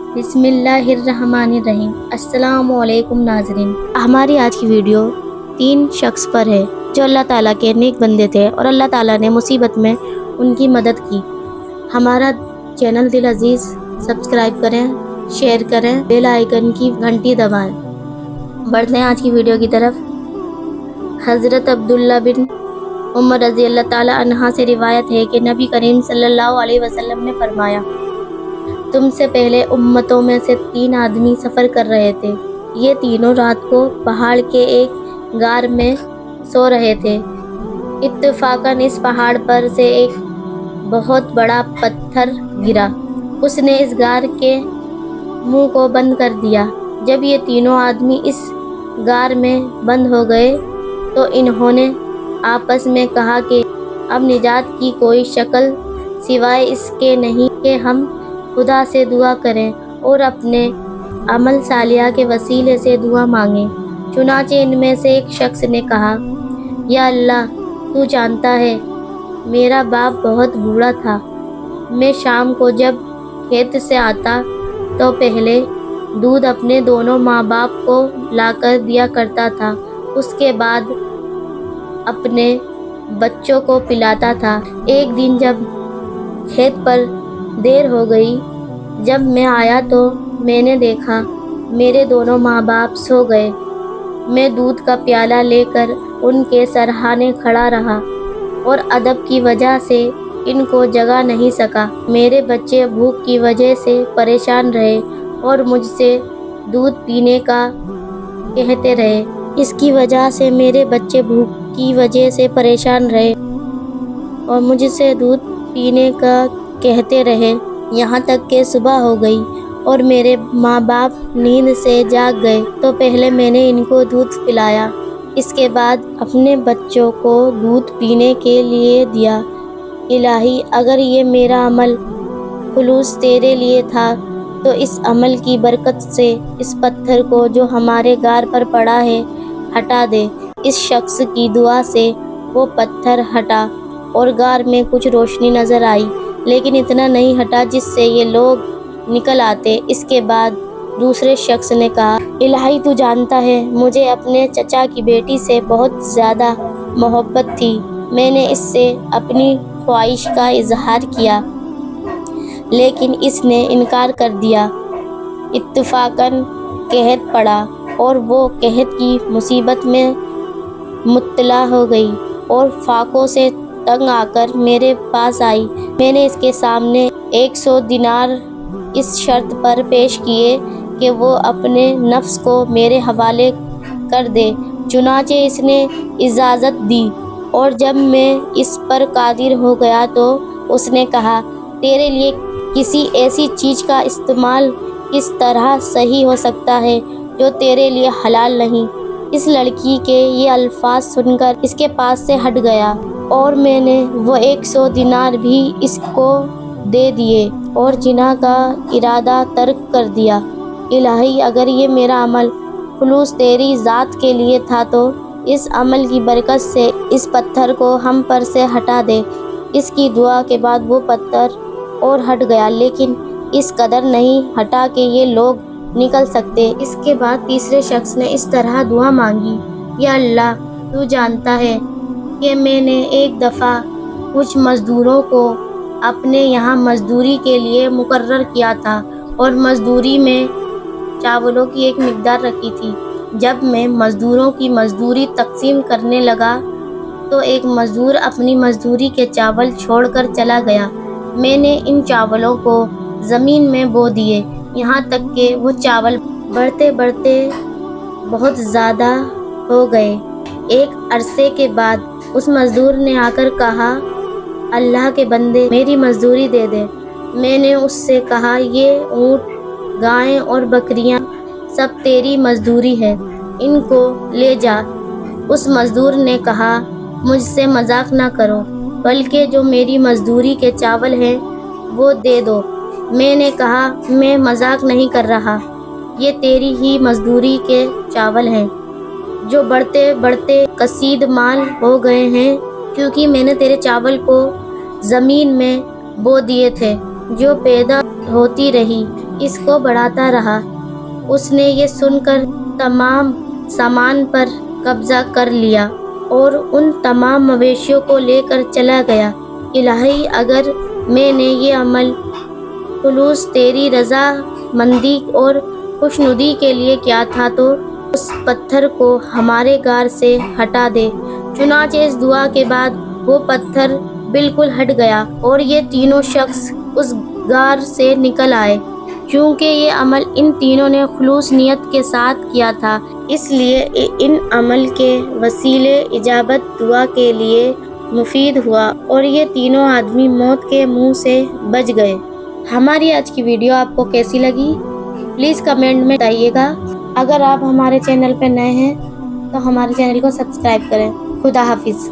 بسم اللہ الرحمن الرحیم۔ السلام علیکم ناظرین، ہماری آج کی ویڈیو 3 شخص پر ہے جو اللہ تعالیٰ کے نیک بندے تھے اور اللہ تعالیٰ نے مصیبت میں ان کی مدد کی۔ ہمارا چینل دل عزیز سبسکرائب کریں، شیئر کریں، بیل آئیکن کی گھنٹی دبائیں۔ بڑھتے ہیں آج کی ویڈیو کی طرف۔ حضرت عبداللہ بن عمر رضی اللہ تعالیٰ عنہ سے روایت ہے کہ نبی کریم صلی اللہ علیہ وسلم نے فرمایا، تم سے پہلے امتوں میں سے 3 آدمی سفر کر رہے تھے۔ یہ تینوں رات کو پہاڑ کے ایک غار میں سو رہے تھے۔ اتفاقاً اس پہاڑ پر سے ایک بہت بڑا پتھر گرا۔ اس نے اس غار کے منہ کو بند کر دیا۔ جب یہ تینوں آدمی اس غار میں بند ہو گئے تو انہوں نے آپس میں کہا کہ اب نجات کی کوئی شکل سوائے اس کے نہیں کہ ہم خدا سے دعا کریں اور اپنے عمل صالحہ کے وسیلے سے دعا مانگیں۔ چنانچہ ان میں سے ایک شخص نے کہا، یا اللہ، تو جانتا ہے میرا باپ بہت بوڑھا تھا۔ میں شام کو جب کھیت سے آتا تو پہلے دودھ اپنے دونوں ماں باپ کو لا کر دیا کرتا تھا، اس کے بعد اپنے بچوں کو پلاتا تھا۔ ایک دن جب کھیت پر دیر ہو گئی، جب میں آیا تو میں نے دیکھا میرے دونوں ماں باپ سو گئے۔ میں دودھ کا پیالہ لے کر ان کے سرہانے کھڑا رہا اور ادب کی وجہ سے ان کو جگا نہیں سکا۔ میرے بچے بھوک کی وجہ سے پریشان رہے اور مجھ سے دودھ پینے کا کہتے رہے۔ اس کی وجہ سے میرے بچے بھوک کی وجہ سے پریشان رہے اور مجھ سے دودھ پینے کا کہتے رہے، یہاں تک کہ صبح ہو گئی اور میرے ماں باپ نیند سے جاگ گئے تو پہلے میں نے ان کو دودھ پلایا، اس کے بعد اپنے بچوں کو دودھ پینے کے لیے دیا۔ الہی، اگر یہ میرا عمل خلوص تیرے لیے تھا تو اس عمل کی برکت سے اس پتھر کو جو ہمارے غار پر پڑا ہے ہٹا دے۔ اس شخص کی دعا سے وہ پتھر ہٹا اور غار میں کچھ روشنی نظر آئی، لیکن اتنا نہیں ہٹا جس سے یہ لوگ نکل آتے۔ اس کے بعد دوسرے شخص نے کہا، الہی، تو جانتا ہے مجھے اپنے چچا کی بیٹی سے بہت زیادہ محبت تھی۔ میں نے اس سے اپنی خواہش کا اظہار کیا لیکن اس نے انکار کر دیا۔ اتفاقاً قحط پڑا اور وہ قحط کی مصیبت میں مبتلا ہو گئی اور فاقوں سے تنگ آ کر میرے پاس آئی۔ میں نے اس کے سامنے 100 دینار اس شرط پر پیش کیے کہ وہ اپنے نفس کو میرے حوالے کر دے۔ چنانچہ اس نے اجازت دی اور جب میں اس پر قادر ہو گیا تو اس نے کہا، تیرے لیے کسی ایسی چیز کا استعمال کس طرح صحیح ہو سکتا ہے جو تیرے لیے حلال نہیں۔ اس لڑکی کے یہ الفاظ سن کر اس کے پاس سے ہٹ گیا اور میں نے وہ 100 دینار بھی اس کو دے دیے اور جنا کا ارادہ ترک کر دیا۔ الہی، اگر یہ میرا عمل خلوص تیری ذات کے لیے تھا تو اس عمل کی برکت سے اس پتھر کو ہم پر سے ہٹا دے۔ اس کی دعا کے بعد وہ پتھر اور ہٹ گیا، لیکن اس قدر نہیں ہٹا کہ یہ لوگ نکل سکتے۔ اس کے بعد تیسرے شخص نے اس طرح دعا مانگی، یا اللہ، تو جانتا ہے کہ میں نے ایک دفعہ کچھ مزدوروں کو اپنے یہاں مزدوری کے لیے مقرر کیا تھا اور مزدوری میں چاولوں کی ایک مقدار رکھی تھی۔ جب میں مزدوروں کی مزدوری تقسیم کرنے لگا تو ایک مزدور اپنی مزدوری کے چاول چھوڑ کر چلا گیا۔ میں نے ان چاولوں کو زمین میں بو دیے، یہاں تک کہ وہ چاول بڑھتے بڑھتے بہت زیادہ ہو گئے۔ ایک عرصے کے بعد اس مزدور نے آ کر کہا، اللہ کے بندے، میری مزدوری دے دے۔ میں نے اس سے کہا، یہ اونٹ، گائیں اور بکریاں سب تیری مزدوری ہے، ان کو لے جا۔ اس مزدور نے کہا، مجھ سے مذاق نہ کرو، بلکہ جو میری مزدوری کے چاول ہیں وہ دے دو۔ میں نے کہا، میں مذاق نہیں کر رہا، یہ تیری ہی مزدوری کے چاول ہیں جو بڑھتے بڑھتے کثیر مال ہو گئے ہیں، کیونکہ میں نے تیرے چاول کو زمین میں بو دیے تھے جو پیدا ہوتی رہی۔ اس کو بڑھاتا رہا۔ اس نے یہ سن کر تمام سامان پر قبضہ کر لیا اور ان تمام مویشیوں کو لے کر چلا گیا۔ الہی، اگر میں نے یہ عمل خلوص تیری رضا مندی اور خوشنودی کے لیے کیا تھا تو اس پتھر کو ہمارے غار سے ہٹا دے۔ چنانچہ اس دعا کے بعد وہ پتھر بالکل ہٹ گیا اور یہ تینوں شخص اس غار سے نکل آئے۔ کیونکہ یہ عمل ان تینوں نے خلوص نیت کے ساتھ کیا تھا، اس لیے ان عمل کے وسیلے اجابت دعا کے لیے مفید ہوا اور یہ تینوں آدمی موت کے منہ سے بچ گئے۔ ہماری آج کی ویڈیو آپ کو کیسی لگی؟ پلیز کمنٹ میں بتائیے گا۔ اگر آپ ہمارے چینل پہ نئے ہیں تو ہمارے چینل کو سبسکرائب کریں۔ خدا حافظ۔